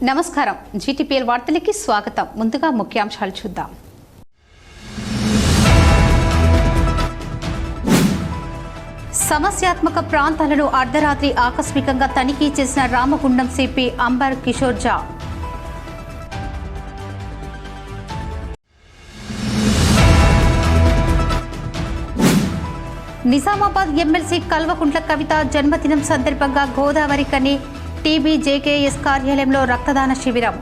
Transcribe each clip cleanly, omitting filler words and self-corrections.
నమస్కారం జీటీపీఎల్ వార్తలకి స్వాగతం. ముందుగా ముఖ్యాంశాలు చూద్దాం. సమస్యాత్మక ప్రాంతాలను అర్ధరాత్రి ఆకస్మికంగా తనిఖీ చేసిన రామగుండం సిపి అంబర్ కిషోర్ జా. నిజామాబాద్ ఎమ్మెల్సీ కల్వకుంట్ల కవిత జన్మదినం సందర్భంగా గోదావరి కని టీబీజేకేఎస్ కార్యాలయంలో రక్తదాన శిబిరం.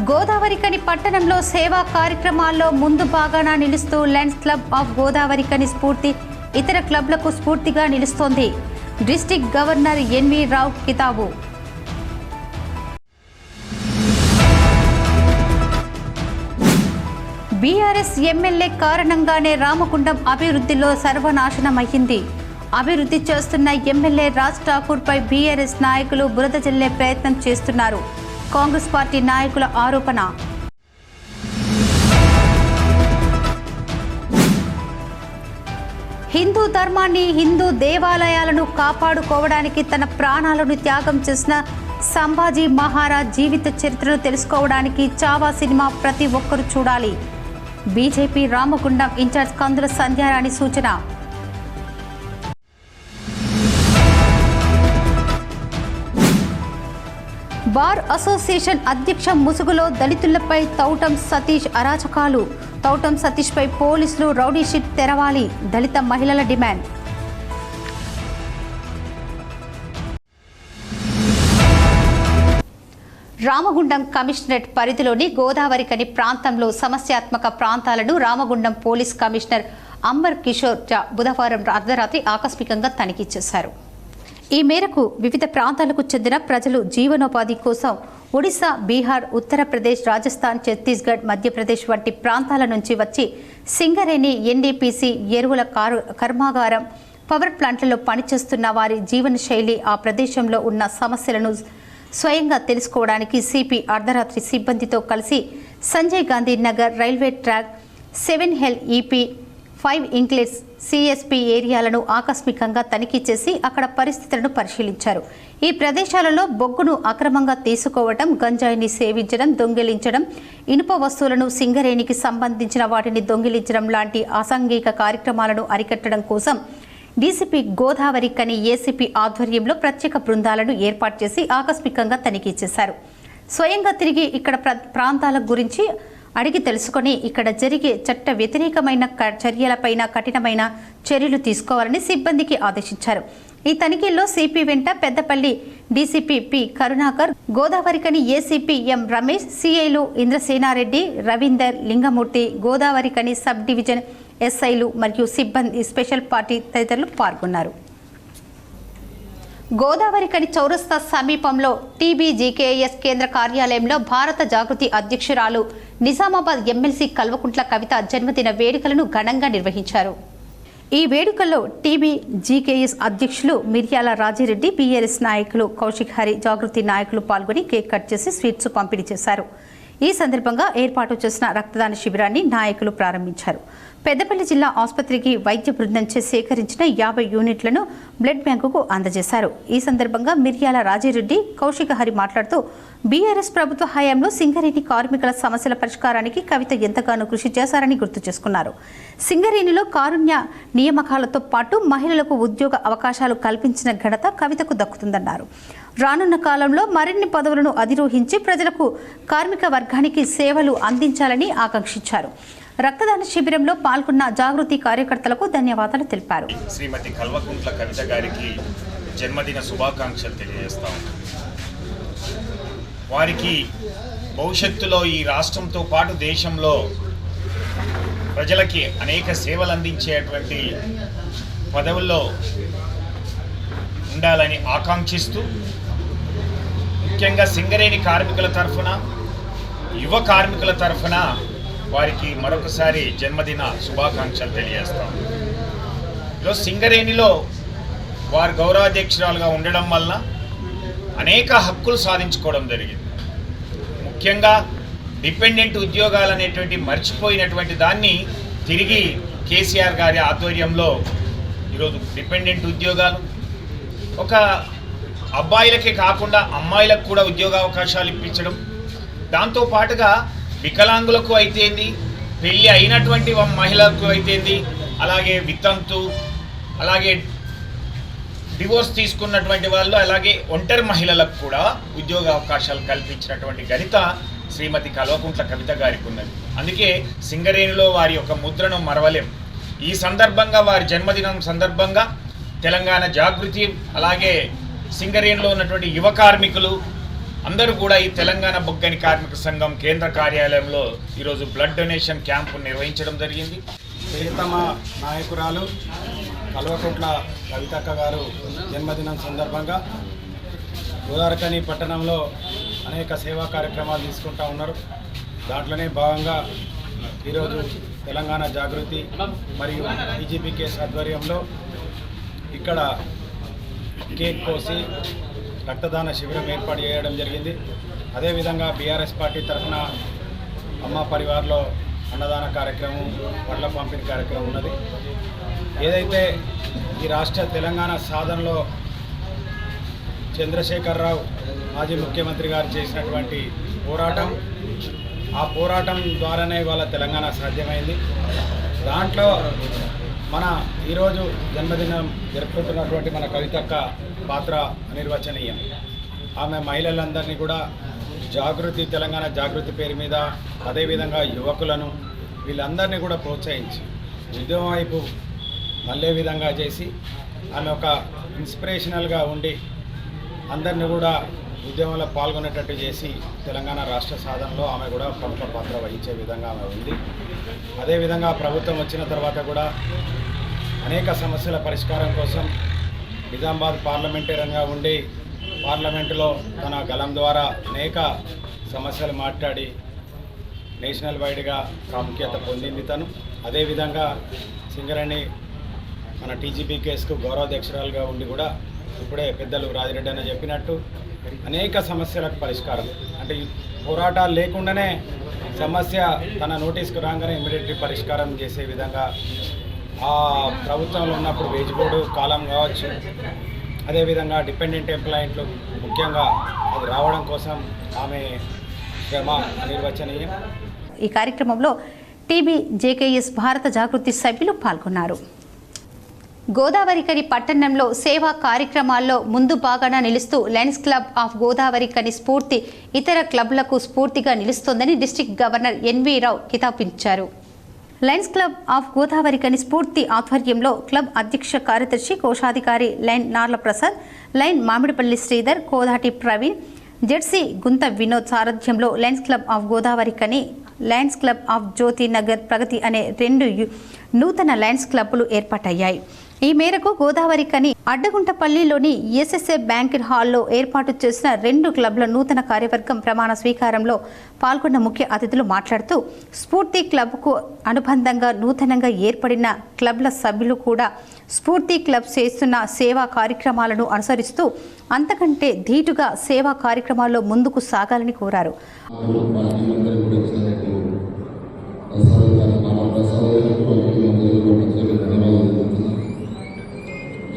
గోదావరికని పట్టణంలో సేవా కార్యక్రమాల్లో ముందు భాగాన నిలుస్తూ లయన్స్ క్లబ్ ఆఫ్ గోదావరికని స్ఫూర్తి ఇతర క్లబ్లకు స్ఫూర్తిగా నిలుస్తోంది. డిస్ట్రిక్ట్ గవర్నర్ ఎన్వి రావు కితాబు. బీఆర్ఎస్ ఎమ్మెల్యే కారణంగానే రామగుండం అభివృద్ధిలో సర్వనాశనమయ్యింది. అభివృద్ధి చేస్తున్న ఎమ్మెల్యే రాజ్ ఠాకూర్ పై బీఆర్ఎస్ నాయకులు బురద జల్లే ప్రయత్నం చేస్తున్నారు. కాంగ్రెస్ పార్టీ నాయకుల ఆరోపణ. హిందూ ధర్మాన్ని, హిందూ దేవాలయాలను కాపాడుకోవడానికి తన ప్రాణాలను త్యాగం చేసిన సంభాజీ మహారాజ్ జీవిత చరిత్రను తెలుసుకోవడానికి చావా సినిమా ప్రతి ఒక్కరూ చూడాలి. బీజేపీ రామగుండం ఇన్ఛార్జ్ కందుల సంధ్యారాణి సూచన. బార్ అసోసియేషన్ అధ్యక్ష ముసుగులో దళితులపై తౌటం సతీష్ అరాచకాలు. తౌటం సతీష్ పై పోలీసులు రౌడీ షీట్ తెరవాలి. దళిత మహిళల డిమాండ్. రామగుండం కమిషనరేట్ పరిధిలోని గోదావరికని ప్రాంతంలో సమస్యాత్మక ప్రాంతాలను రామగుండం పోలీస్ కమిషనర్ అంబర్ కిషోర్ జా బుధవారం అర్ధరాత్రి ఆకస్మికంగా తనిఖీ చేశారు. ఈ మేరకు వివిధ ప్రాంతాలకు చెందిన ప్రజలు జీవనోపాధి కోసం ఒడిశా, బీహార్, ఉత్తరప్రదేశ్, రాజస్థాన్, ఛత్తీస్గఢ్, మధ్యప్రదేశ్ వంటి ప్రాంతాల నుంచి వచ్చి సింగరేణి, ఎన్డీపీసీ, ఎరువుల కర్మాగారం, పవర్ ప్లాంట్లలో పనిచేస్తున్న వారి జీవన శైలి, ఆ ప్రదేశంలో ఉన్న సమస్యలను స్వయంగా తెలుసుకోవడానికి సిపి అర్ధరాత్రి సిబ్బందితో కలిసి సంజయ్ గాంధీ నగర్, రైల్వే ట్రాక్, 7 హెల్ ఈపీ, 5 ఇంక్లెట్స్, సిఎస్పీ ఏరియాలను ఆకస్మికంగా తనిఖీ చేసి అక్కడ పరిస్థితులను పరిశీలించారు. ఈ ప్రదేశాలలో బొగ్గును అక్రమంగా తీసుకోవడం, గంజాయిని సేవించడం, దొంగిలించడం, ఇనుప వస్తువులను, సింగరేణికి సంబంధించిన వాటిని దొంగిలించడం లాంటి అసాంఘిక కార్యక్రమాలను అరికట్టడం కోసం డీసీపీ గోదావరి కని ఏసీపీ ఆధ్వర్యంలో ప్రత్యేక బృందాలను ఏర్పాటు చేసి ఆకస్మికంగా తనిఖీ చేశారు. స్వయంగా తిరిగి ఇక్కడ ప్రాంతాల గురించి అడిగి తెలుసుకొని ఇక్కడ జరిగే చట్ట వ్యతిరేకమైన చర్యలపైన కఠినమైన చర్యలు తీసుకోవాలని సిబ్బందికి ఆదేశించారు. ఈ తనిఖీల్లో సిపి వెంట Peddapalli DCP P Karunakar, Godavarikhani ACP M Ramesh, సిఐలు ఇంద్రసేనారెడ్డి, రవీందర్, లింగమూర్తి, గోదావరికని సబ్ డివిజన్ ఎస్ఐలు మరియు సిబ్బంది, స్పెషల్ పార్టీ తదితరులు పాల్గొన్నారు. గోదావరికని చౌరస్తా సమీపంలో టీబీజీకేఎస్ కేంద్ర కార్యాలయంలో భారత జాగృతి అధ్యక్షురాలు నిజామాబాద్ ఎమ్మెల్సీ కల్వకుంట్ల కవిత జన్మదిన వేడుకలను ఘనంగా నిర్వహించారు. ఈ వేడుకల్లో టీబీజీకేఎస్ అధ్యక్షులు మిర్యాల రాజిరెడ్డి, బీఆర్ఎస్ నాయకులు కౌశిక్ హరి, జాగృతి నాయకులు పాల్గొని కేక్ కట్ చేసి స్వీట్స్ పంపిణీ చేశారు. ఈ సందర్భంగా ఏర్పాటు చేసిన రక్తదాన శిబిరాన్ని నాయకులు ప్రారంభించారు. పెద్దపల్లి జిల్లా ఆసుపత్రికి వైద్య బృందంచే సేకరించిన 50 యూనిట్లను బ్లడ్ బ్యాంకుకు అందజేశారు. ఈ సందర్భంగా మిర్యాల రాజిరెడ్డి, కౌశిక హరి మాట్లాడుతూ బీఆర్ఎస్ ప్రభుత్వ హయాంలో సింగరేణి కార్మికుల సమస్యల పరిష్కారానికి కవిత ఎంతగానో కృషి చేశారని గుర్తు చేసుకున్నారు. సింగరేణిలో కారుణ్య నియామకాలతో పాటు మహిళలకు ఉద్యోగ అవకాశాలు కల్పించిన ఘనత కవితకు దక్కుతుందన్నారు. రానున్న కాలంలో మరిన్ని పదవులను అధిరోహించి ప్రజలకు, కార్మిక వర్గానికి సేవలు అందించాలని ఆకాంక్షించారు. రక్తదాన శిబిరంలో పాల్గొన్న జాగృతి కార్యకర్తలకు ధన్యవాదాలు తెలిపారు. శ్రీమతి కల్వకుంట్ల కవిత గారికి జన్మదిన శుభాకాంక్షలు తెలియజేస్తాం. వారికి భవిష్యత్తులో ఈ రాష్ట్రంతో పాటు దేశంలో ప్రజలకి అనేక సేవలు అందించేటువంటి పదవుల్లో ఉండాలని ఆకాంక్షిస్తూ, ముఖ్యంగా సింగరేణి కార్మికుల తరఫున, యువ కార్మికుల తరఫున వారికి మరొకసారి జన్మదిన శుభాకాంక్షలు తెలియజేస్తాం. ఈరోజు సింగరేణిలో వారు గౌరవాధ్యక్షురాలుగా ఉండడం వలన అనేక హక్కులు సాధించుకోవడం జరిగింది. ముఖ్యంగా డిపెండెంట్ ఉద్యోగాలు అనేటువంటి మర్చిపోయినటువంటి దాన్ని తిరిగి కేసీఆర్ గారి ఆధ్వర్యంలో ఈరోజు డిపెండెంట్ ఉద్యోగాలు ఒక అబ్బాయిలకే కాకుండా అమ్మాయిలకు కూడా ఉద్యోగ అవకాశాలు ఇప్పించడం, దాంతోపాటుగా వికలాంగులకు అయితేంది, పెళ్ళి అయినటువంటి మహిళలకు అయితేంది, అలాగే వితంతు, అలాగే డివోర్స్ తీసుకున్నటువంటి వాళ్ళు, అలాగే ఒంటరి మహిళలకు కూడా ఉద్యోగ అవకాశాలు కల్పించినటువంటి ఘనత శ్రీమతి కల్వకుంట్ల కవిత గారికి ఉన్నది. అందుకే సింగరేణిలో వారి యొక్క ముద్రను మరవలేం. ఈ సందర్భంగా వారి జన్మదినం సందర్భంగా తెలంగాణ జాగృతి, అలాగే సింగరేణిలో ఉన్నటువంటి యువ కార్మికులు అందరూ కూడా ఈ తెలంగాణ బొగ్గని కార్మిక సంఘం కేంద్ర కార్యాలయంలో ఈరోజు బ్లడ్ డొనేషన్ క్యాంపు నిర్వహించడం జరిగింది. ప్రియతమ నాయకురాలు కల్వకుంట్ల కవితక్క గారు జన్మదినం సందర్భంగా గోదావరిఖని పట్టణంలో అనేక సేవా కార్యక్రమాలు తీసుకుంటూ ఉన్నారు. దాంట్లోనే భాగంగా ఈరోజు తెలంగాణ జాగృతి మరియు టీజీపీకేఎస్ ఆధ్వర్యంలో ఇక్కడ కేక్ కోసి రక్తదాన శిబిరం ఏర్పాటు చేయడం జరిగింది. అదేవిధంగా బీఆర్ఎస్ పార్టీ తరఫున అమ్మ పరివార్లో అన్నదాన కార్యక్రమం, వడ్ల పంపిణీ కార్యక్రమం ఉన్నది. ఏదైతే ఈ రాష్ట్ర తెలంగాణ సాధనలో చంద్రశేఖరరావు మాజీ ముఖ్యమంత్రి గారు చేసినటువంటి పోరాటం, ఆ పోరాటం ద్వారానే ఇవాళ తెలంగాణ సాధ్యమైంది. దాంట్లో మన ఈరోజు జన్మదినం జరుపుకుంటున్నటువంటి మన కవితక్క పాత్ర అనిర్వచనీయం. ఆమె మహిళలందరినీ కూడా జాగృతి, తెలంగాణ జాగృతి పేరు మీద, అదేవిధంగా యువకులను వీళ్ళందరినీ కూడా ప్రోత్సహించి ఉద్యమం వైపు మళ్ళే విధంగా చేసి ఆమె ఒక ఇన్స్పిరేషనల్గా ఉండి అందరినీ కూడా ఉద్యమంలో పాల్గొనేటట్టు చేసి తెలంగాణ రాష్ట్ర సాధనలో ఆమె కూడా ప్రముఖ పాత్ర వహించే విధంగా ఆమె ఉంది. అదేవిధంగా ప్రభుత్వం వచ్చిన తర్వాత కూడా అనేక సమస్యల పరిష్కారం కోసం నిజామాబాద్ పార్లమెంటేరియన్గా ఉండి పార్లమెంటులో తన గలం ద్వారా అనేక సమస్యలు మాట్లాడి నేషనల్ వైడ్గా ప్రాముఖ్యత పొందింది తను. అదేవిధంగా సింగరేణి మన టీజీపీకేఎస్కు గౌరవాధ్యక్షురాలుగా ఉండి కూడా ఇప్పుడే పెద్దలు రాజిరెడ్డి అని చెప్పినట్టు అనేక సమస్యలకు పరిష్కారం, అంటే పోరాటాలు లేకుండానే సమస్య తన నోటీస్కు రాగానే ఇమ్మీడియట్లీ పరిష్కారం చేసే విధంగా ఆ ప్రభుత్వంలో ఉన్నప్పుడు వేజ్ బోర్డు కాలం కావచ్చు, అదేవిధంగా డిపెండెంట్ ఎంప్లాయింట్లు ముఖ్యంగా అది రావడం కోసం ఆమె శ్రమ అనిర్వచనీయం. ఈ కార్యక్రమంలో టీబీ జేకేఎస్ భారత జాగృతి సభ్యులు పాల్గొన్నారు. గోదావరిఖని పట్టణంలో సేవా కార్యక్రమాల్లో ముందు భాగాన నిలుస్తూ లయన్స్ క్లబ్ ఆఫ్ గోదావరిఖని స్ఫూర్తి ఇతర క్లబ్లకు స్ఫూర్తిగా నిలుస్తోందని డిస్ట్రిక్ట్ గవర్నర్ ఎన్వి రావు కితాబిచ్చారు. Lions Club of Godavarikhani Spoorthi ఆధ్వర్యంలో క్లబ్ అధ్యక్ష కార్యదర్శి కోశాధికారి lion Narla Prasad, lion Mamidipalli Sridhar, Kodati Praveen, ZC Gunta Vinod సారథ్యంలో Lions Club of Godavarikhani, Lions Club of Jyothi Nagar Pragathi అనే 2 నూతన లయన్స్ క్లబ్లు ఏర్పాటయ్యాయి. ఈ మేరకు గోదావరిఖని అడ్డగుంటపల్లిలోని ఎస్ఎస్ఏ బ్యాంకెట్ హాల్లో ఏర్పాటు చేసిన 2 క్లబ్ల నూతన కార్యవర్గం ప్రమాణ స్వీకారంలో పాల్గొన్న ముఖ్య అతిథులు మాట్లాడుతూ స్ఫూర్తి క్లబ్కు అనుబంధంగా నూతనంగా ఏర్పడిన క్లబ్ల సభ్యులు కూడా స్ఫూర్తి క్లబ్ చేస్తున్న సేవా కార్యక్రమాలను అనుసరిస్తూ అంతకంటే ధీటుగా సేవా కార్యక్రమాల్లో ముందుకు సాగాలని కోరారు.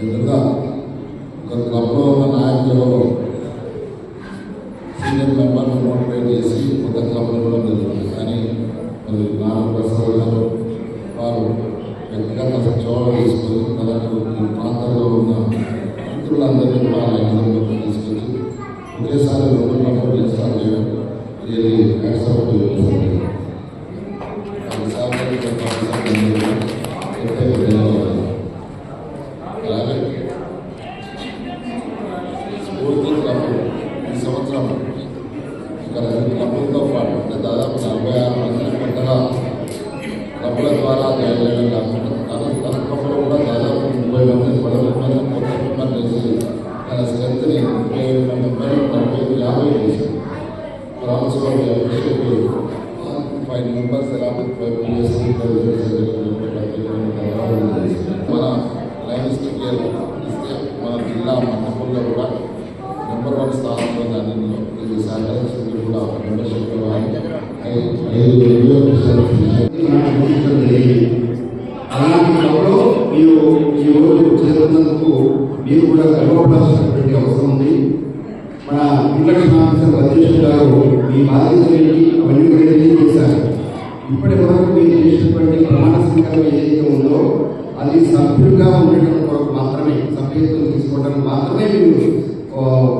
నిజంగా ఒక క్లబ్లో ఉన్న నాయకులు సీనియర్ మెంబర్ను మోటివేట్ చేసి కొత్త క్లబ్లు ఇవ్వడం జరుగుతుంది. కానీ మరి నాలుగు ప్రసాద్ గారు వారు వ్యక్తిగత చోళ తీసుకొని మనకు ఈ ప్రాంతంలో ఉన్న మిత్రులందరినీ కూడా లైన్లోకి తీసుకొచ్చి ఒకేసారి 2 క్లబ్లు చేస్తారు చేయడం రియల్లీ యాక్సెప్ట్ చేస్తారు. అలాగే స్ఫూర్తి క్లబ్ ఈ సంవత్సరం ఇక్కడ 2 క్లబ్లతో పాటు అంటే దాదాపు 46 మందిని కొత్తగా క్లబ్ల ద్వారా జాయిన్ చేయడం కాకుండా తన క్లబ్లో కూడా దాదాపు 30 మంది 40 మంది కొత్త మెంబర్ చేసి తన స్ట్రెంత్ని 37 మెంబర్లు 50 చేశారు. రామస్వామి 5 మెంబర్స్ మన లైన్స్ ఇస్తే మన జిల్లా మండపంలో కూడా నెంబర్ 1 స్థానంలో దానిలో ఇది సహకరించింది కూడా మెంబర్షిప్ అలాంటి క్లబ్లో మీరు ఈ రోజు చేరుతున్నందుకు మీరు కూడా గర్వపడాల్సినటువంటి అవసరం ఉంది. మన ఇంట్రక్షన్ ఆఫీసర్ అధ్యక్షుడు గారు మీ బాధ్యతలకి అవన్నీ కూడా తెలియజేశారు. ఇప్పటి వరకు మీరు చేసినటువంటి ప్రమాణ స్వీకారం ఏదైతే ఉందో అది సభ్యులుగా ఉండటం కొరకు మాత్రమే, సభ్యత్వం తీసుకోవడానికి మాత్రమే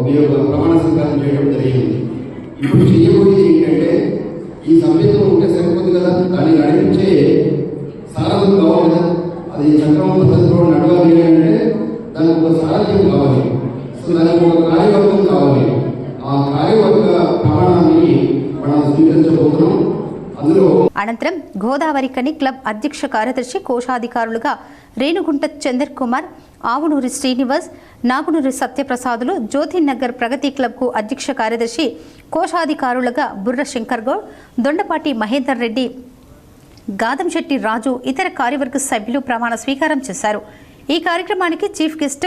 మీరు ప్రమాణ స్వీకారం చేయడం జరిగింది. ఇప్పుడు చేయబోయేది ఏంటంటే ఈ సభ్యత్వం ఉంటే సరిపోతుంది కదా, దాన్ని నడిపించే సారథ్యం కావాలి కదా, అది సక్రమ పద్ధతిలో నడవాలి అంటే దానికి ఒక సారథ్యం కావాలి. సో దానికి ఒక కార్యవర్గం కావాలి. ఆ కార్యవర్గ ప్రమాణాన్ని మనం స్వీకరించబోతున్నాం. అనంతరం గోదావరికని క్లబ్ అధ్యక్ష కార్యదర్శి కోశాధికారులుగా రేణుగుంట చందర్ కుమార్, ఆవునూరి శ్రీనివాస్, నాగునూరి సత్యప్రసాదులు, జ్యోతినగర్ ప్రగతి క్లబ్కు అధ్యక్ష కార్యదర్శి కోశాధికారులుగా బుర్ర శంకర్ గౌడ్, దొండపాటి మహేందర్ రెడ్డి, గాదంశెట్టి రాజు, ఇతర కార్యవర్గ సభ్యులు ప్రమాణ స్వీకారం చేశారు. ఈ కార్యక్రమానికి చీఫ్ గెస్ట్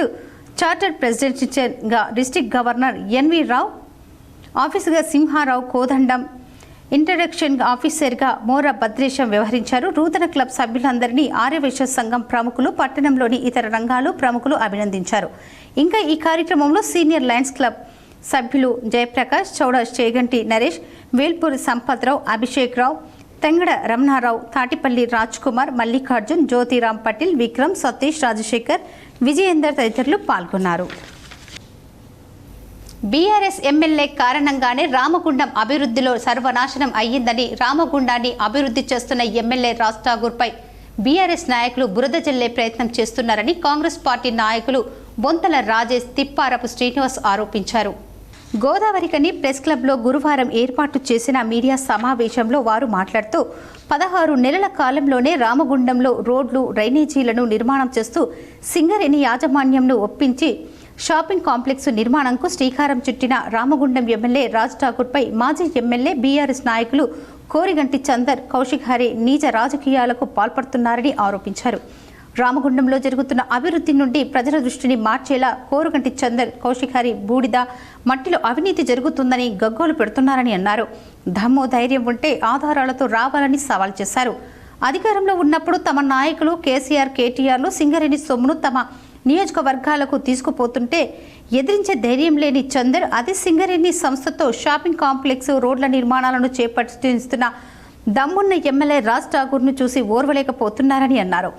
చార్టర్డ్ ప్రెసిడెంట్గా డిస్ట్రిక్ట్ గవర్నర్ ఎన్వి రావు, ఆఫీసర్గా సింహారావు కోదండం, ఇంట్రడక్షన్ ఆఫీసర్గా మోర భద్రేశం వ్యవహరించారు. నూతన క్లబ్ సభ్యులందరినీ ఆర్యవైశ్య సంఘం ప్రముఖులు, పట్టణంలోని ఇతర రంగాలు ప్రముఖులు అభినందించారు. ఇంకా ఈ కార్యక్రమంలో సీనియర్ లయన్స్ క్లబ్ సభ్యులు జయప్రకాష్, చౌడ చేగంటి నరేష్, వేల్పూరి సంపత్రావు, అభిషేక్ రావు, తెంగడ రమణారావు, తాటిపల్లి రాజ్ కుమార్, మల్లికార్జున్, జ్యోతిరామ్ పటేల్, విక్రమ్, సతీష్, రాజశేఖర్, విజయేందర్ తదితరులు పాల్గొన్నారు. బీఆర్ఎస్ ఎమ్మెల్యే కారణంగానే రామగుండం అభివృద్ధిలో సర్వనాశనం అయ్యిందని, రామగుండాన్ని అభివృద్ధి చేస్తున్న ఎమ్మెల్యే రాజ్ ఠాగూర్పై బీఆర్ఎస్ నాయకులు బురద జల్లే ప్రయత్నం చేస్తున్నారని కాంగ్రెస్ పార్టీ నాయకులు బొంతల రాజేష్, తిప్పారపు శ్రీనివాస్ ఆరోపించారు. గోదావరికని ప్రెస్ క్లబ్లో గురువారం ఏర్పాటు చేసిన మీడియా సమావేశంలో వారు మాట్లాడుతూ 16 నెలల కాలంలోనే రామగుండంలో రోడ్లు, డ్రైనేజీలను నిర్మాణం చేస్తూ సింగరేణి యాజమాన్యంను ఒప్పించి షాపింగ్ కాంప్లెక్స్ నిర్మాణంకు శ్రీకారం చుట్టిన రామగుండం ఎమ్మెల్యే రాజ్ ఠాకూర్పై మాజీ ఎమ్మెల్యే బీఆర్ఎస్ నాయకులు కోరిగంటి చందర్, కౌశిక్ హరి నీచ రాజకీయాలకు పాల్పడుతున్నారని ఆరోపించారు. రామగుండంలో జరుగుతున్న అభివృద్ధి నుండి ప్రజల దృష్టిని మార్చేలా కోరుగంటి చందర్, కౌశిక్ హరి బూడిద, మట్టిలో అవినీతి జరుగుతుందని గగ్గోలు పెడుతున్నారని అన్నారు. దమ్ము ధైర్యం ఉంటే ఆధారాలతో రావాలని సవాల్ చేశారు. అధికారంలో ఉన్నప్పుడు తమ నాయకులు కేసీఆర్, కేటీఆర్లు సింగరేణి సొమ్మును తమ నియోజకవర్గాలకు తీసుకుపోతుంటే ఎదిరించే ధైర్యం లేని చందర్ అదే సింగరేణి సంస్థతో షాపింగ్ కాంప్లెక్స్, రోడ్ల నిర్మాణాలను చేపట్టిస్తున్న దమ్మున్న ఎమ్మెల్యే రాజ్ ఠాగూర్ను చూసి ఓర్వలేకపోతున్నారని అన్నారు.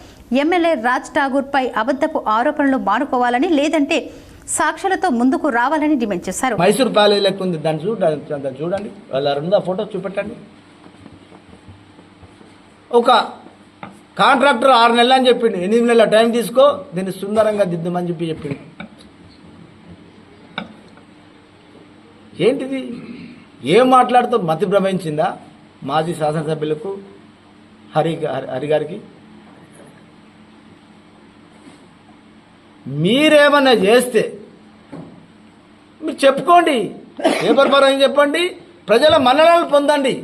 ఎమ్మెల్యే రాజ్ ఠాగూర్పై అబద్ధపు ఆరోపణలు మానుకోవాలని, లేదంటే సాక్షులతో ముందుకు రావాలని డిమాండ్ చేశారు. మైసూర్ ప్యాలెస్ లెక్క ఉంది, దాన్ని చూడండి, వాళ్ళ ఫోటో చూపెట్టండి. ఒక కాంట్రాక్టర్ 6 నెలలు అని చెప్పిండు, 8 నెలల టైం తీసుకో, దీన్ని సుందరంగా దిద్దామని చెప్పిండు. ఏంటిది? ఏం మాట్లాడుతూ మతి భ్రమించిందా మాజీ శాసనసభ్యులకు, హరి గారికి? మీరేమన్నా చేస్తే మీరు చెప్పుకోండి, పేపర్ పరంగా చెప్పండి, ప్రజల మన్ననలు పొందండి,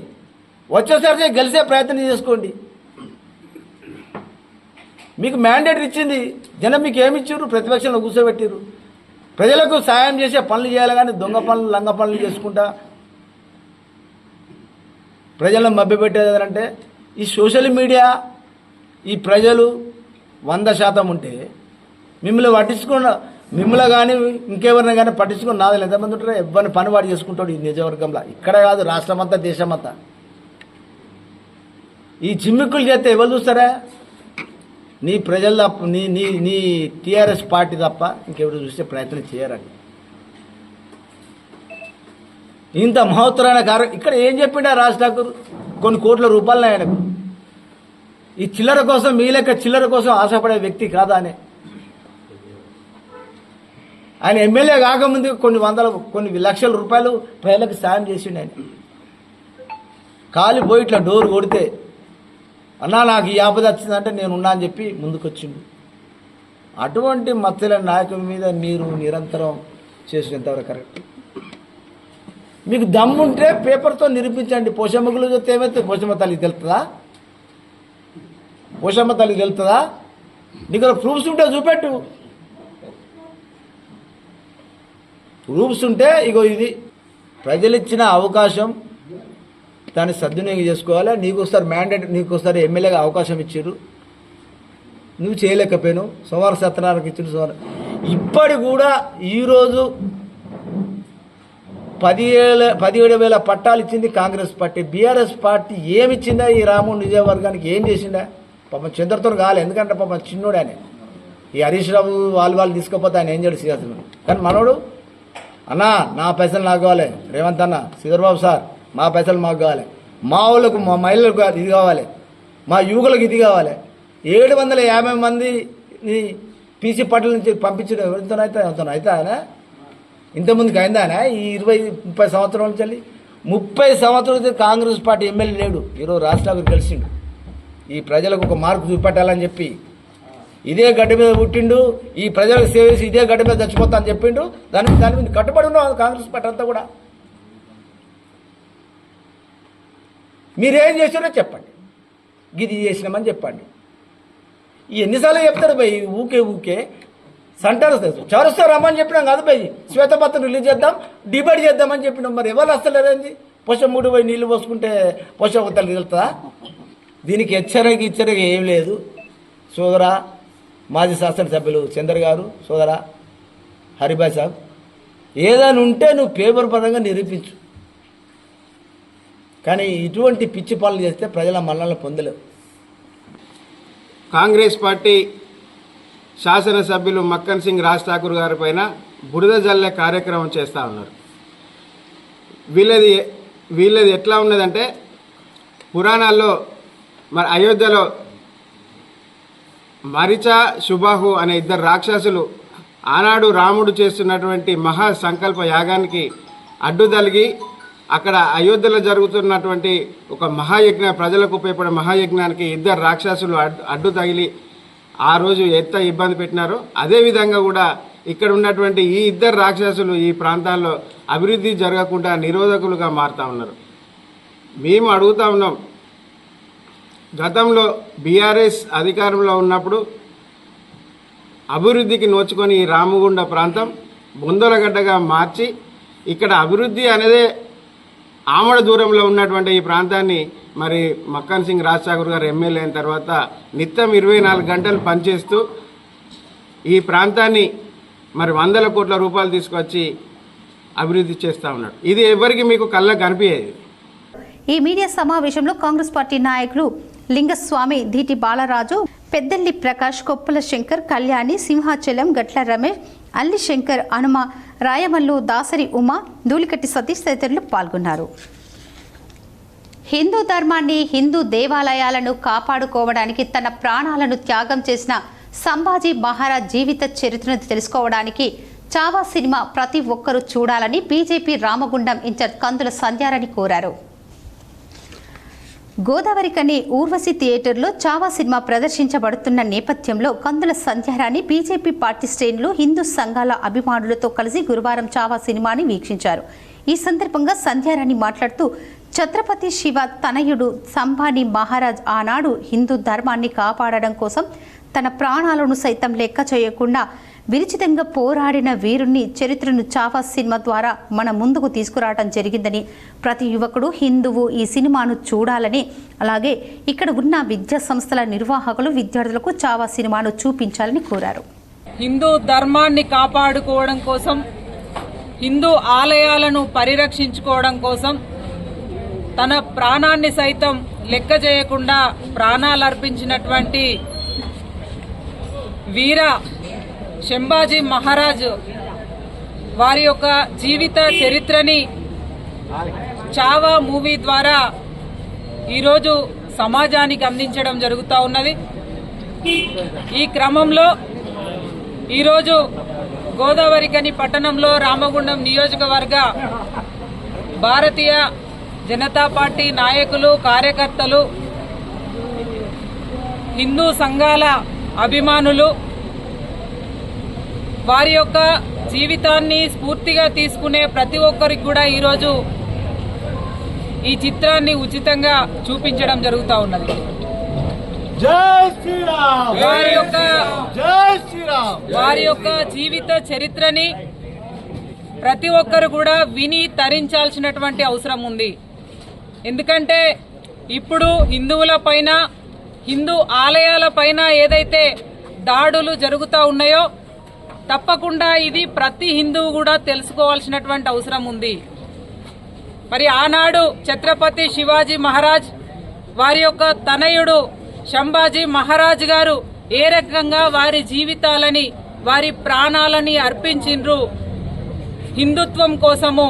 వచ్చేసరికి గెలిచే ప్రయత్నం చేసుకోండి. మీకు మ్యాండేట్ ఇచ్చింది జనం, మీకు ఏమి ఇచ్చారు? ప్రతిపక్షంలో కూర్చోబెట్టారు. ప్రజలకు సాయం చేసే పనులు చేయాలి, కానీ దొంగ పనులు, లంగ పనులు చేసుకుంటా ప్రజలను మభ్యపెట్టేదంటే ఈ సోషల్ మీడియా, ఈ ప్రజలు 100% ఉంటే మిమ్మల్ని పట్టించుకున్న, మిమ్మల్ని కానీ ఇంకెవరిని కానీ పట్టించుకుని నాదలు ఎంతమంది ఉంటారో ఎవరిని పని వాడు చేసుకుంటాడు ఈ నియోజకవర్గంలో. ఇక్కడ కాదు, రాష్ట్రమంతా, దేశమంతా. ఈ చిమ్మిక్కులు చేస్తే ఎవరు చూస్తారా? నీ ప్రజలు తప్ప, నీ నీ నీ టీఆర్ఎస్ పార్టీ తప్ప ఇంకెవరు చూసే ప్రయత్నం చేయరండి. ఇంత మహోత్తరమైన కార్యం ఇక్కడ ఏం చెప్పిండా రాజ్ ఠాకూర్? కొన్ని కోట్ల రూపాయలు ఆయనకు. ఈ చిల్లర కోసం, మీ లెక్క చిల్లర కోసం ఆశపడే వ్యక్తి కాదా అని. ఆయన ఎమ్మెల్యే కాకముందు కొన్ని లక్షల రూపాయలు ప్రజలకు సాయం చేసిండు. ఆయన కాలిపోయి ఇట్లా డోర్ కొడితే, అన్నా నాకు ఈ ఆపద వచ్చిందంటే నేను ఉన్నా అని చెప్పి ముందుకొచ్చిండు. అటువంటి మత్తుల నాయకుల మీద మీరు నిరంతరం చేసినంతవరకు కరెక్ట్. మీకు దమ్ముంటే పేపర్తో నిరూపించండి. పోషమ్మగులు చూస్తే ఏమైతే పోషమ్మ తల్లికి తెలుస్తుందా? పోషమ్మ తల్లికి తెలుస్తుందా? నీకు ప్రూఫ్స్ ఉంటే చూపెట్టు. ప్రూఫ్స్ ఉంటే ఇగో ఇది ప్రజలు ఇచ్చిన అవకాశం, దాన్ని సద్వినియోగం చేసుకోవాలి. నీకు ఒకసారి మ్యాండేట్, నీకు ఒకసారి ఎమ్మెల్యేగా అవకాశం ఇచ్చారు, నువ్వు చేయలేకపోయావు. సోమవారం సత్యనారాయణకి ఇచ్చిన సోమవారం ఇప్పటి కూడా ఈరోజు 17,000 పట్టాలు ఇచ్చింది కాంగ్రెస్ పార్టీ. బీఆర్ఎస్ పార్టీ ఏమిచ్చిందా ఈ రాము నియోజకవర్గానికి? ఏం చేసిందా? పాపం చంద్రతో కాలే, ఎందుకంటే పాపం చిన్నోడు ఆయన. ఈ హరీష్ రావు వాళ్ళు తీసుకపోతే ఆయన ఏం చేయడు సీఎస్. కానీ మనోడు అన్నా నా పైసలు నాకు కావాలి, రేవంత్ అన్న, శ్రీధర్బాబు సార్ మా పైసలు మాకు కావాలి, మా వాళ్ళకు మా మహిళలకు ఇది కావాలి, మా యువకులకు ఇది కావాలి. 750 మంది పీసీ పార్టీల నుంచి పంపించడం ఎవరితోనైతే ఆయన ఇంతకుముందుకు అయిందా ఆయన? ఈ 20-30 సంవత్సరాల నుంచి వెళ్ళి 30 సంవత్సరాలు కాంగ్రెస్ పార్టీ ఎమ్మెల్యే లేడు. ఈరోజు రాష్ట్రాలకు కలిసిండు. ఈ ప్రజలకు ఒక మార్పు చూపెట్టాలని చెప్పి ఇదే గడ్డ మీద పుట్టిండు, ఈ ప్రజలకు సేవ చేసి ఇదే గడ్డ మీద చచ్చిపోతా అని చెప్పిండు. దాని మీద కట్టుబడి ఉన్నాం కాంగ్రెస్ పార్టీ అంతా కూడా. మీరేం చేశారో చెప్పండి, గిది చేసినామని చెప్పండి. ఎన్నిసార్లు చెప్తారు భయ్? ఊకే సెంటర్ చౌరస్తా రమ్మని చెప్పినాం కాదు భయ్, శ్వేతపత్రం రిలీజ్ చేద్దాం, డిబేట్ చేద్దామని చెప్పినాం. మరి ఎవరు వస్తలేదండి? పోషం 3 పోయి నీళ్లు పోసుకుంటే పోషం ఉత్తలు తిరుగుతుందా? దీనికి హెచ్చరిక ఏం లేదు. సోదరా మాజీ శాసనసభ్యులు చంద్ర గారు, సోదరా హరిభాయ్ సాబ్, ఏదైనా ఉంటే నువ్వు పేపర్ పరంగా నిరూపించు. కానీ ఇటువంటి పిచ్చి పనులు చేస్తే ప్రజల మన్ననలు పొందలేవు. కాంగ్రెస్ పార్టీ శాసనసభ్యులు మక్కన్ సింగ్ రాజ్ ఠాకూర్ గారి పైన బురద జల్లే కార్యక్రమం చేస్తూ ఉన్నారు. వీళ్ళది ఎట్లా ఉన్నదంటే, పురాణాల్లో మరి అయోధ్యలో మరిచా శుబాహు అనే 2 రాక్షసులు ఆనాడు రాముడు చేస్తున్నటువంటి మహా సంకల్ప యాగానికి అడ్డుదలిగి అక్కడ అయోధ్యలో జరుగుతున్నటువంటి ఒక మహాయజ్ఞ, ప్రజలకు ఉపయోగపడే మహాయజ్ఞానికి 2 రాక్షసులు అడ్డు తగిలి ఆ రోజు ఎంత ఇబ్బంది పెట్టినారో అదేవిధంగా కూడా ఇక్కడ ఉన్నటువంటి ఈ 2 రాక్షసులు ఈ ప్రాంతాల్లో అభివృద్ధి జరగకుండా నిరోధకులుగా మారుతూ ఉన్నారు. మేము అడుగుతా ఉన్నాం, గతంలో బీఆర్ఎస్ అధికారంలో ఉన్నప్పుడు అభివృద్ధికి నోచుకొని ఈ రామగుండ ప్రాంతం బొందలగడ్డగా మార్చి ఇక్కడ అభివృద్ధి అనేదే ఆమడ దూరంలో ఉన్నటువంటి ఈ ప్రాంతాన్ని మరి మక్కన్ సింగ్ రాజ్ ఠాకూర్ గారు ఎమ్మెల్యే అయిన తర్వాత నిత్యం 24 గంటలు పనిచేస్తూ ఈ ప్రాంతాన్ని మరి 100 కోట్ల రూపాయలు తీసుకొచ్చి అభివృద్ధి చేస్తూ ఉన్నాడు. ఇది ఎవరికి మీకు కళ్ళకు కనిపించేది. ఈ మీడియా సమావేశంలో కాంగ్రెస్ పార్టీ నాయకులు లింగస్వామి, ధీటి బాలరాజు, పెద్దల్లి ప్రకాష్, కొప్పుల శంకర్, కళ్యాణి, సింహాచలం, గట్ల రమేష్, అల్లి శంకర్, హనుమ, రాయమల్లు, దాసరి ఉమా, ధూళికట్టి సతీష్ తదితరులు పాల్గొన్నారు. హిందూ ధర్మాన్ని, హిందూ దేవాలయాలను కాపాడుకోవడానికి తన ప్రాణాలను త్యాగం చేసిన సంభాజీ మహారాజ్ జీవిత చరిత్రను తెలుసుకోవడానికి చావా సినిమా ప్రతి ఒక్కరూ చూడాలని బీజేపీ రామగుండం ఇన్ఛార్జ్ కందుల సంధ్యారాణి కోరారు. గోదావరికని ఊర్వశి థియేటర్లో చావా సినిమా ప్రదర్శించబడుతున్న నేపథ్యంలో కందుల సంధ్యారాణి బీజేపీ పార్టీ శ్రేణులు, హిందూ సంఘాల అభిమానులతో కలిసి గురువారం చావా సినిమాని వీక్షించారు. ఈ సందర్భంగా సంధ్యారాణి మాట్లాడుతూ, ఛత్రపతి శివ తనయుడు సంభాజీ మహారాజ్ ఆనాడు హిందూ ధర్మాన్ని కాపాడడం కోసం తన ప్రాణాలను సైతం లెక్క చేయకుండా విరిచితంగా పోరాడిన వీరుని చరిత్రను చావా సినిమా ద్వారా మన ముందుకు తీసుకురావడం జరిగిందని, ప్రతి యువకుడు హిందువు ఈ సినిమాను చూడాలని, అలాగే ఇక్కడ ఉన్న విద్యా సంస్థల నిర్వాహకులు విద్యార్థులకు చావా సినిమాను చూపించాలని కోరారు. హిందూ ధర్మాన్ని కాపాడుకోవడం కోసం, హిందూ ఆలయాలను పరిరక్షించుకోవడం కోసం తన ప్రాణాన్ని సైతం లెక్క చేయకుండా ప్రాణాలు అర్పించినటువంటి వీర సంభాజీ మహారాజ్ వారి యొక్క జీవిత చరిత్రని చావా మూవీ ద్వారా ఈరోజు సమాజానికి అందించడం జరుగుతూ ఉన్నది. ఈ క్రమంలో ఈరోజు గోదావరికని పట్టణంలో రామగుండం నియోజకవర్గ భారతీయ జనతా పార్టీ నాయకులు, కార్యకర్తలు, హిందూ సంఘాల అభిమానులు వారి యొక్క జీవితాన్ని స్ఫూర్తిగా తీసుకునే ప్రతి ఒక్కరికి కూడా ఈరోజు ఈ చిత్రాన్ని ఉచితంగా చూపించడం జరుగుతూ ఉన్నది. వారి యొక్క జీవిత చరిత్రని ప్రతి ఒక్కరు కూడా విని తరించాల్సినటువంటి అవసరం ఉంది. ఎందుకంటే ఇప్పుడు హిందువుల పైన, హిందూ ఆలయాల పైన ఏదైతే దాడులు జరుగుతూ ఉన్నాయో తప్పకుండా ఇది ప్రతి హిందువు కూడా తెలుసుకోవాల్సినటువంటి అవసరం ఉంది. మరి ఆనాడు ఛత్రపతి శివాజీ మహారాజ్ వారి యొక్క తనయుడు సంభాజీ మహారాజ్ గారు ఏ రకంగా వారి జీవితాలని వారి ప్రాణాలని అర్పించిండ్రు హిందుత్వం కోసము.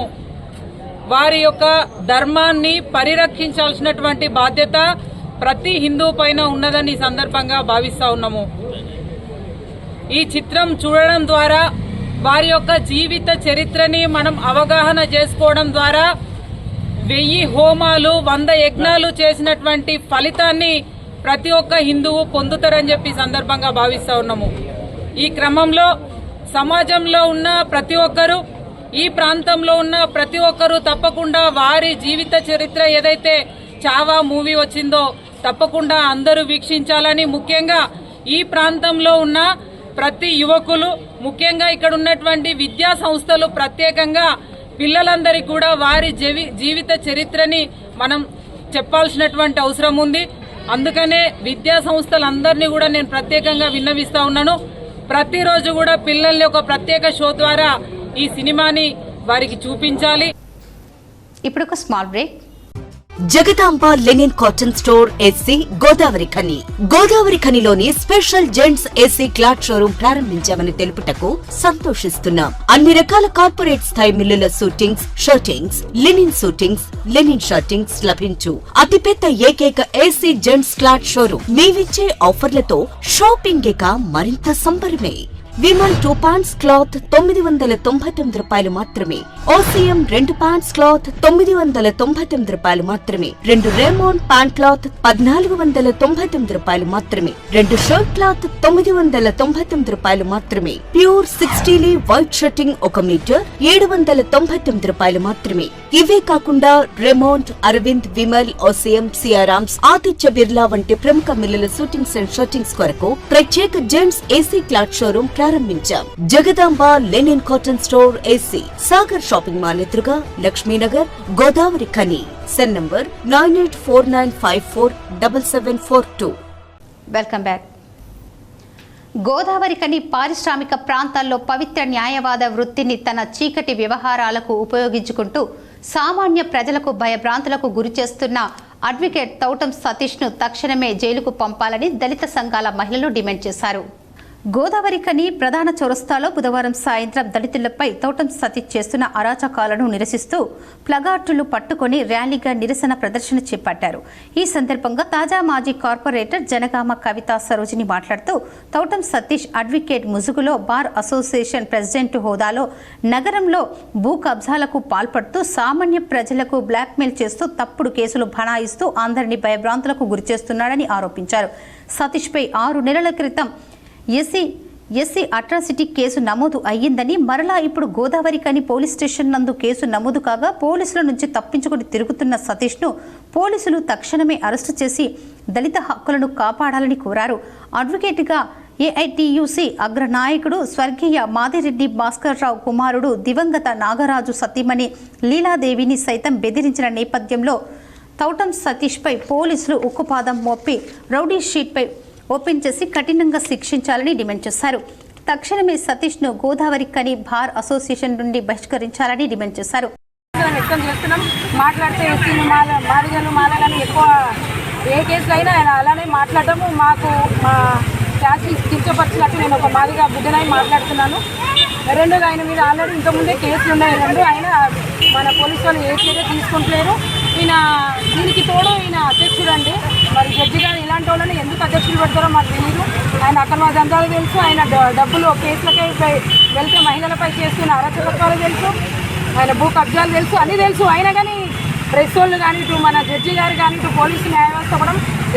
వారి యొక్క ధర్మాన్ని పరిరక్షించాల్సినటువంటి బాధ్యత ప్రతి హిందువు పైన ఉన్నదని సందర్భంగా భావిస్తా ఉన్నాము. ఈ చిత్రం చూడడం ద్వారా వారి యొక్క జీవిత చరిత్రని మనం అవగాహన చేసుకోవడం ద్వారా 1000 హోమాలు 100 యజ్ఞాలు చేసినటువంటి ఫలితాన్ని ప్రతి ఒక్క హిందువు పొందుతారని చెప్పి సందర్భంగా భావిస్తా ఉన్నాము. ఈ క్రమంలో సమాజంలో ఉన్న ప్రతి ఒక్కరూ, ఈ ప్రాంతంలో ఉన్న ప్రతి ఒక్కరూ తప్పకుండా వారి జీవిత చరిత్ర ఏదైతే చావా మూవీ వచ్చిందో తప్పకుండా అందరూ వీక్షించాలని, ముఖ్యంగా ఈ ప్రాంతంలో ఉన్న ప్రతి యువకులు, ముఖ్యంగా ఇక్కడ ఉన్నటువంటి విద్యా సంస్థలు ప్రత్యేకంగా పిల్లలందరికీ కూడా వారి జీవిత చరిత్రని మనం చెప్పాల్సినటువంటి అవసరం ఉంది. అందుకనే విద్యా సంస్థలందరినీ కూడా నేను ప్రత్యేకంగా విన్నవిస్తా ఉన్నాను. ప్రతిరోజు కూడా పిల్లల్ని ఒక ప్రత్యేక షో ద్వారా ఈ సినిమాని వారికి చూపించాలి. ఇప్పుడు ఒక small break. Jagadamba linen cotton store SC Godavari Khani. Godavari ఖనిలోని special gents SC cloth showroom ప్రారంభించామని తెలుపుటకు సంతోషిస్తున్నాం. అన్ని రకాల కార్పొరేట్ స్థాయి మిల్లుల suitings, shirtings, linen suitings, linen shirtings లభించు అతిపెద్ద ఏకైక ఎస్సీ జెంట్స్ క్లాత్ షోరూం. మేమిచ్చే ఆఫర్లతో షాపింగ్ ఇక మరింత సంబరమే. విమల్ 2 పాంట్స్ క్లాత్ 999 రూపాయలు మాత్రమే. ఓసిఎం 2 పాంట్స్ క్లాత్ 999 రూపాయలు మాత్రమే. 2 రేమోన్ ప్యాంట్ క్లాత్ 1499 రూపాయలు మాత్రమే. 2 షర్ట్ క్లాత్ 999 రూపాయలు మాత్రమే. ప్యూర్ 60 వైట్ షర్టింగ్ 1 మీటర్ 799 రూపాయలు మాత్రమే. ఇవే కాకుండా రెమోంట్, అరవింద్, విమల్, ఓసిఎం, సియారామ్స్, ఆదిత్య బిర్లా వంటి ప్రముఖ మిల్లుల షూటింగ్స్ అండ్ షర్టింగ్స్ కొరకు ప్రత్యేక జెంట్స్ ఏసీ క్లాత్ షోరూం ప్రారంభించాం. Jagadamba linen cotton store AC, Sagar shopping mall ఎదురుగా, Lakshminagar, Godavari Khani. Cell number 9849547742. Welcome back. Godavari Khani పారిశ్రామిక ప్రాంతాల్లో పవిత్ర న్యాయవాద వృత్తిని తన చీకటి వ్యవహారాలకు ఉపయోగించుకుంటూ సామాన్య ప్రజలకు భయభ్రాంతులకు గురి చేస్తున్న అడ్వకేట్ తౌటం సతీష్ను తక్షణమే జైలుకు పంపాలని దళిత సంఘాల మహిళలు డిమాండ్ చేశారు. గోదావరి ఖని ప్రధాన చౌరస్తాలో బుధవారం సాయంత్రం దళితులపై తౌటం సతీష్ చేస్తున్న అరాచకాలను నిరసిస్తూ ప్లగార్డులు పట్టుకుని ర్యాలీగా నిరసన ప్రదర్శన చేపట్టారు. ఈ సందర్భంగా తాజా మాజీ కార్పొరేటర్ జనగామ కవిత సరోజిని మాట్లాడుతూ తౌటం సతీష్ అడ్వకేట్ ముసుగులో బార్ అసోసియేషన్ ప్రెసిడెంట్ హోదాలో నగరంలో భూ కబ్జాలకు పాల్పడుతూ సామాన్య ప్రజలకు బ్లాక్మెయిల్ చేస్తూ తప్పుడు కేసులు బనాయిస్తూ అందరినీ భయభ్రాంతులకు గురిచేస్తున్నాడని ఆరోపించారు. సతీష్పై 6 నెలల క్రితం ఎస్సీ అట్రాసిటీ కేసు నమోదు అయ్యిందని, మరలా ఇప్పుడు గోదావరి ఖని పోలీస్ స్టేషన్ నందు కేసు నమోదు కాగా పోలీసుల నుంచి తప్పించుకుని తిరుగుతున్న సతీష్ను పోలీసులు తక్షణమే అరెస్టు చేసి దళిత హక్కులను కాపాడాలని కోరారు. అడ్వకేట్గా ఏఐటియుసి అగ్రనాయకుడు స్వర్గీయ మాదిరెడ్డి భాస్కర్ రావు కుమారుడు దివంగత నాగరాజు సతీమణి లీలాదేవిని సైతం బెదిరించిన నేపథ్యంలో తౌటం సతీష్పై పోలీసులు ఉక్కుపాదం మోపి రౌడీ షీట్పై ఓపెన్ చేసి కఠినంగా శిక్షించాలని డిమాండ్ చేశారు. తక్షణమే సతీష్ను గోదావరి ఖని బార్ అసోసియేషన్ నుండి బహిష్కరించాలని డిమాండ్ చేశారు. వ్యక్తం చేస్తున్నాం. మాట్లాడితే ఎస్సీలు మాదిగలు మాలలని ఎక్కువ ఏ కేసులో అయినా ఆయన అలానే మాట్లాడటము మాకు మా క్యాస్ట్ని కించపరిచినట్టు నేను ఒక మాదిగా బిడ్డనై మాట్లాడుతున్నాను. రెండుగా ఆయన మీద ఆల్రెడీ ఇంతకుముందే కేసులు ఉన్నాయి. రెండు ఆయన మన పోలీసు వాళ్ళు ఏ చర్య తీసుకుంటలేరు. ఈయన దీనికి తోడు ఈయన అధ్యక్షుడు అండి. మరి జడ్జి గారు ఇలాంటి వాళ్ళని ఎందుకు అధ్యక్షులు పెడతారో మాకు తెలియదు. ఆయన అక్రమ దందాలు తెలుసు, ఆయన డబ్బులు కేసులపై వెళ్తే మహిళలపై చేస్తున్న అరాచకత్వాలు తెలుసు, ఆయన భూ కబ్జాలు తెలుసు, అన్నీ తెలుసు. అయినా కానీ ప్రెస్ వాళ్ళు కానీ ఇటు మన జడ్జి గారు కానీ ఇటు పోలీసు న్యాయ వ్యవస్థ కూడా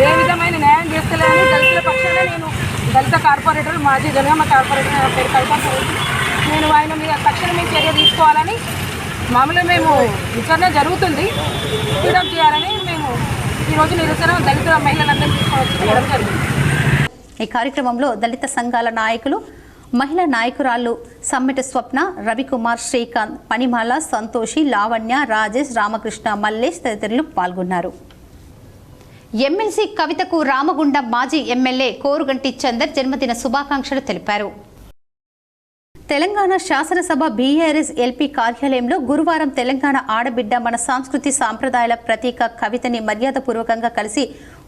ఏ విధమైన న్యాయం చేస్తలేదని దళితుల పక్షాన నేను దళిత కార్పొరేటర్ మాజీ జనగామ కార్పొరేటర్ పేరు కవిత, నేను ఆయన మీద తక్షణమే చర్య తీసుకోవాలని మామూలుగా మేము విచారణ జరుగుతుంది స్పీడప్ చేయాలని మేము ఈరోజు నిరసన దళిత మహిళలందరినీ తీసుకొని జరిగింది. ఈ కార్యక్రమంలో దళిత సంఘాల నాయకులు, మహిళా నాయకురాళ్లు సమ్మెట స్వప్న, రవికుమార్, శ్రీకాంత్, పనిమాల, సంతోషి, లావణ్య, రాజేష్, రామకృష్ణ, మల్లేష్ తదితరులు పాల్గొన్నారు. ఎమ్మెల్సీ కవితకు రామగుండం మాజీ ఎమ్మెల్యే కోరుగంటి చందర్ జన్మదిన శుభాకాంక్షలు తెలిపారు. తెలంగాణ శాసనసభ బీఆర్ఎస్ ఎల్పీ కార్యాలయంలో గురువారం తెలంగాణ ఆడబిడ్డ మన సంస్కృతి సాంప్రదాయాల ప్రతీక కవితని మర్యాదపూర్వకంగా కలిసి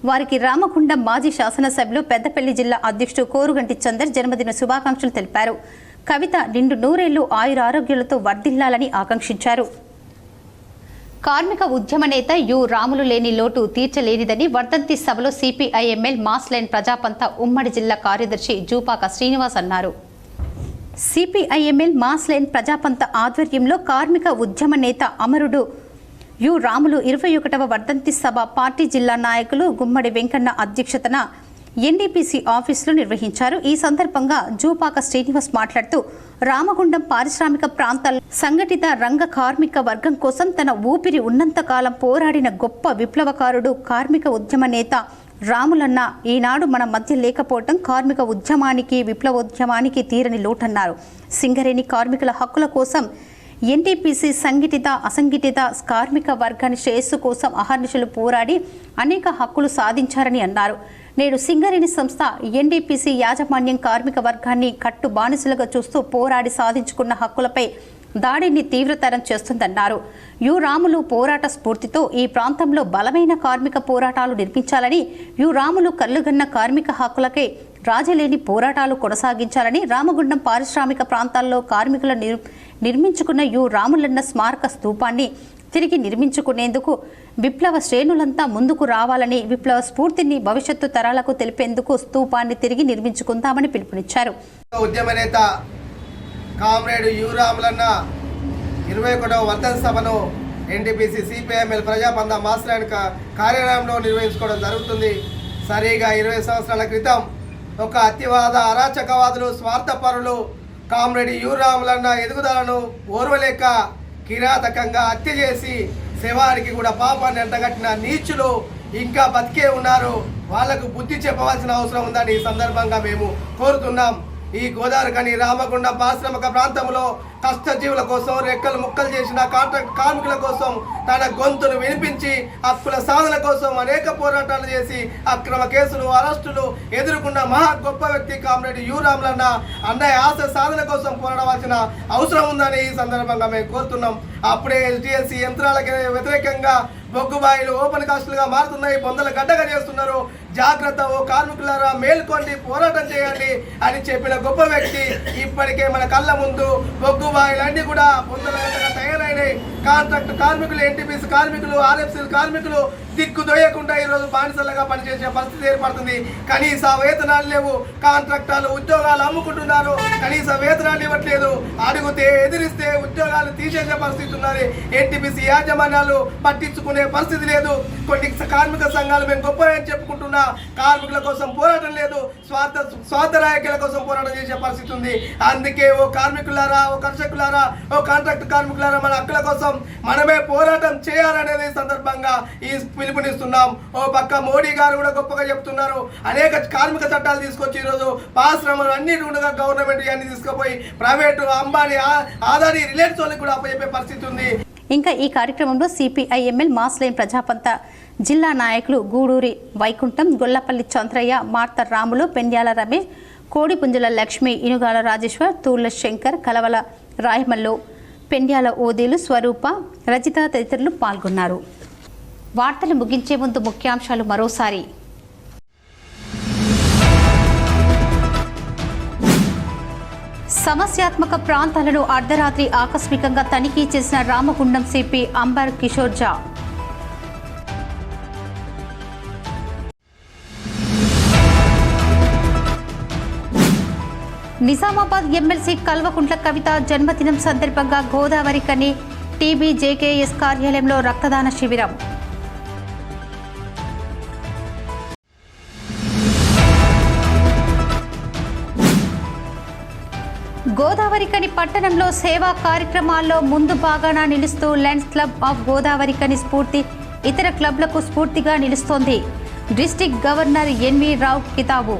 వారికి రామగుండం మాజీ శాసనసభ్యులు పెద్దపల్లి జిల్లా అధ్యక్షుడు కోరుగంటి చందర్ జన్మదిన శుభాకాంక్షలు తెలిపారు. కవిత నిండు నూరేళ్లు ఆయురారోగ్యాలతో వర్ధిల్లాలని ఆకాంక్షించారు. కార్మిక ఉద్యమ నేత యు రాములు లేని లోటు తీర్చలేనిదని వర్ధంతి సభలో సిపిఐఎంఎల్ మాస్ లైన్ ప్రజాపంత ఉమ్మడి జిల్లా కార్యదర్శి జూపాక శ్రీనివాస్ అన్నారు. సిపిఐఎంఎల్ మాస్ లైన్ ప్రజాపంత ఆధ్వర్యంలో కార్మిక ఉద్యమ నేత అమరుడు యు రాములు 21వ వర్ధంతి సభ పార్టీ జిల్లా నాయకులు గుమ్మడి వెంకన్న అధ్యక్షతన ఎన్డీపీసీ ఆఫీసులో నిర్వహించారు. ఈ సందర్భంగా జూపాక శ్రీనివాస్ మాట్లాడుతూ రామగుండం పారిశ్రామిక ప్రాంతాల్లో సంఘటిత రంగ కార్మిక వర్గం కోసం తన ఊపిరి ఉన్నంతకాలం పోరాడిన గొప్ప విప్లవకారుడు కార్మిక ఉద్యమ నేత రాములన్న ఈనాడు మన మధ్య లేకపోవటం కార్మిక ఉద్యమానికి విప్లవోద్యమానికి తీరని లోటన్నారు. సింగరేణి కార్మికుల హక్కుల కోసం ఎన్టీపీసీ సంఘటిత అసంఘటిత కార్మిక వర్గాన్ని శ్రేయస్సు కోసం అహర్నిశలు పోరాడి అనేక హక్కులు సాధించారని అన్నారు. నేడు సింగరేణి సంస్థ ఎన్టీపీసీ యాజమాన్యం కార్మిక వర్గాన్ని కట్టు బానిసలుగా చూస్తూ పోరాడి సాధించుకున్న హక్కులపై దాడిని తీవ్రతరం చేస్తుందన్నారు. యు రాములు పోరాట స్ఫూర్తితో ఈ ప్రాంతంలో బలమైన కార్మిక పోరాటాలు నిర్మించాలని, యు రాములు కల్లుగన్న కార్మిక హక్కులకై రాజీలేని పోరాటాలు కొనసాగించాలని, రామగుండం పారిశ్రామిక ప్రాంతాల్లో కార్మికుల నిర్మించుకున్న యు రాములన్న స్మారక స్తూపాన్ని తిరిగి నిర్మించుకునేందుకు విప్లవ శ్రేణులంతా ముందుకు రావాలని, విప్లవ స్ఫూర్తిని భవిష్యత్తు తరాలకు తెలిపేందుకు స్తూపాన్ని తిరిగి నిర్మించుకుందామని పిలుపునిచ్చారు. ఉద్యమ నేత కామ్రేడ్ యు రాములన్న 21వ వర్ధంతి సభను ఎన్టీపీసీ సిపిఐఎంఎల్ ప్రజాపంత మాస్ లైన్ కార్యాలయంలో నిర్వహించుకోవడం జరుగుతుంది. సరిగా 20 సంవత్సరాల క్రితం ఒక అతివాద అరాచకవాదులు స్వార్థపరులు కామ్రేడ్ యు రాములన్న ఎదుగుదలను ఓర్వలేక కిరాతకంగా హత్య చేసి శవానికి కూడా పాపాన్ని అంటగట్టిన నీచులు ఇంకా బతికే ఉన్నారు. వాళ్లకు బుద్ధి చెప్పవలసిన అవసరం ఉందని ఈ సందర్భంగా మేము కోరుతున్నాం. ఈ గోదావరి కని రామగుండం పారిశ్రామిక ప్రాంతంలో కష్టజీవుల కోసం రెక్కలు ముక్కలు చేసిన కాంట్రాక్ట్ కార్మికుల కోసం తన గొంతును వినిపించి హక్కుల సాధన కోసం అనేక పోరాటాలు చేసి అక్రమ కేసులు అరెస్టులు ఎదుర్కొన్న మహా గొప్ప వ్యక్తి కామ్రేడ్ యు రాములన్న అన్నయ్య ఆశ సాధన కోసం పోరాడవలసిన అవసరం ఉందని ఈ సందర్భంగా మేము కోరుతున్నాం. అప్పుడే ఎస్డిఎల్సి యంత్రాలకు వ్యతిరేకంగా బొగ్గుబాయిలు ఓపెన్ కాస్టులుగా మారుతున్నాయి, బొందల గడ్డగా చేస్తున్నారు. జాగ్రత్త ఓ కార్మికులారా, మేల్కొండి, పోరాటం చేయండి అని చెప్పిన గొప్ప వ్యక్తి ఇప్పటికే మన కళ్ళ ముందు బొగ్గుబాయిలన్నీ కూడా బొందల గడ్డగా తయారైనాయి. కాంట్రాక్ట్ కార్మికులు, ఎన్టీపీసీ కార్మికులు, ఆర్ఎఫ్సీ కార్మికులు దిక్కు దొయ్యకుండా ఈరోజు బానిసలుగా పనిచేసే పరిస్థితి ఏర్పడుతుంది. కనీస వేతనాలు లేవు, కాంట్రాక్టర్లు ఉద్యోగాలు అమ్ముకుంటున్నారు, కనీస వేతనాలు ఇవ్వట్లేదు. అడిగితే ఎదిరిస్తే ఉద్యోగాలు తీసేసే పరిస్థితి ఉన్నది. ఎన్టీపీసీ యాజమాన్యాలు పట్టించుకునే పరిస్థితి లేదు. కొన్ని కార్మిక సంఘాలు మేము గొప్పని చెప్పుకుంటున్నా, కార్మికుల కోసం పోరాటం లేదు, స్వార్థ రాజకీయాల కోసం పోరాటం చేసే పరిస్థితి ఉంది. అందుకే ఓ కార్మికులారా, ఓ కర్షకులారా, ఓ కాంట్రాక్ట్ కార్మికులారా, మన హక్కుల కోసం మనమే పోరాటం చేయాలనేది సందర్భంగా ఈ పిలుపునిస్తున్నాం. ఓ పక్క మోడీ గారు కూడా గొప్పగా చెప్తున్నారు, అనేక కార్మిక చట్టాలు తీసుకొచ్చి ఈరోజు పారిశ్రమలు అన్ని కూడా గవర్నమెంట్ అన్ని తీసుకుపోయి ప్రైవేటు అంబానీ ఆదాని రిలేటెడ్ వాళ్ళకి కూడా అప్పచెప్పే పరిస్థితి ఉంది. ఇంకా ఈ కార్యక్రమంలో సిపిఐఎంఎల్ మాస్ లైన్ ప్రజాపంత జిల్లా నాయకులు గూడూరి వైకుంఠం, గొల్లపల్లి చంద్రయ్య, మార్త రాములు, పెండ్యాల రమేష్, కోడిపుంజల లక్ష్మి, ఇనుగాల రాజేశ్వర్, తూర్ల శంకర్, కలవల రాయమల్లు, పెండ్యాల ఓదేలు, స్వరూప, రజిత తదితరులు పాల్గొన్నారు. వార్తలు ముగించే ముందు ముఖ్యాంశాలు మరోసారి. సమస్యాత్మక ప్రాంతాలను అర్ధరాత్రి ఆకస్మికంగా తనిఖీ చేసిన రామగుండం సిపి అంబర్ కిషోర్ ఝా. నిజామాబాద్ ఎమ్మెల్సీ కల్వకుంట్ల కవిత జన్మదినం సందర్భంగా గోదావరి కని టీబీజేకేఎస్ కార్యాలయంలో రక్తదాన శిబిరం. గోదావరికని పట్టణంలో సేవా కార్యక్రమాల్లో ముందు భాగాన నిలుస్తూ లయన్స్ క్లబ్ ఆఫ్ గోదావరికని స్ఫూర్తి ఇతర క్లబ్లకు స్ఫూర్తిగా నిలుస్తోంది. డిస్ట్రిక్ట్ గవర్నర్ ఎన్వి రావు కితాబు.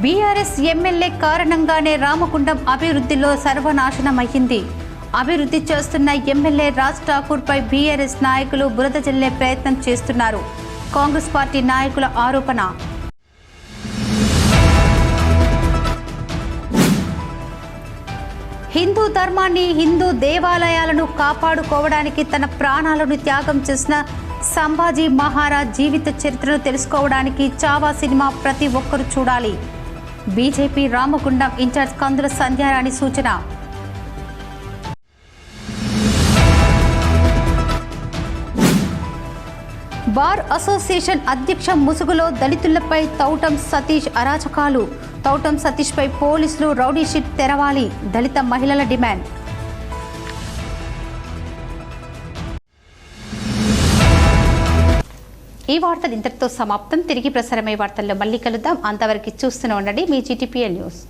బీఆర్ఎస్ ఎమ్మెల్యే కారణంగానే రామగుండం అభివృద్ధిలో సర్వనాశనమయ్యింది. అభివృద్ధి చేస్తున్న ఎమ్మెల్యే రాజ్ ఠాకూర్పై బీఆర్ఎస్ నాయకులు బురద జల్లే ప్రయత్నం చేస్తున్నారు. కాంగ్రెస్ పార్టీ నాయకుల ఆరోపణ. హిందూ ధర్మాన్ని, హిందూ దేవాలయాలను కాపాడుకోవడానికి తన ప్రాణాలను త్యాగం చేసిన సంభాజీ మహారాజ్ జీవిత చరిత్రను తెలుసుకోవడానికి చావా సినిమా ప్రతి ఒక్కరూ చూడాలి. బీజేపీ రామగుండం ఇన్ఛార్జ్ కందుల సంధ్యారాణి సూచన. బార్ అసోసియేషన్ అధ్యక్ష ముసుగులో దళితులపై తౌటం సతీష్ అరాచకాలు. తౌటం సతీష్పై పోలీసులు రౌడీ షీట్ తెరవాలి. దళిత మహిళల డిమాండ్. ఈ వార్తలు ఇంతటితో సమాప్తం. తిరిగి ప్రసారమయ్యే వార్తల్లో మళ్ళీ కలుద్దాం. అంతవరకు చూస్తూనే ఉండండి మీ GTPL న్యూస్.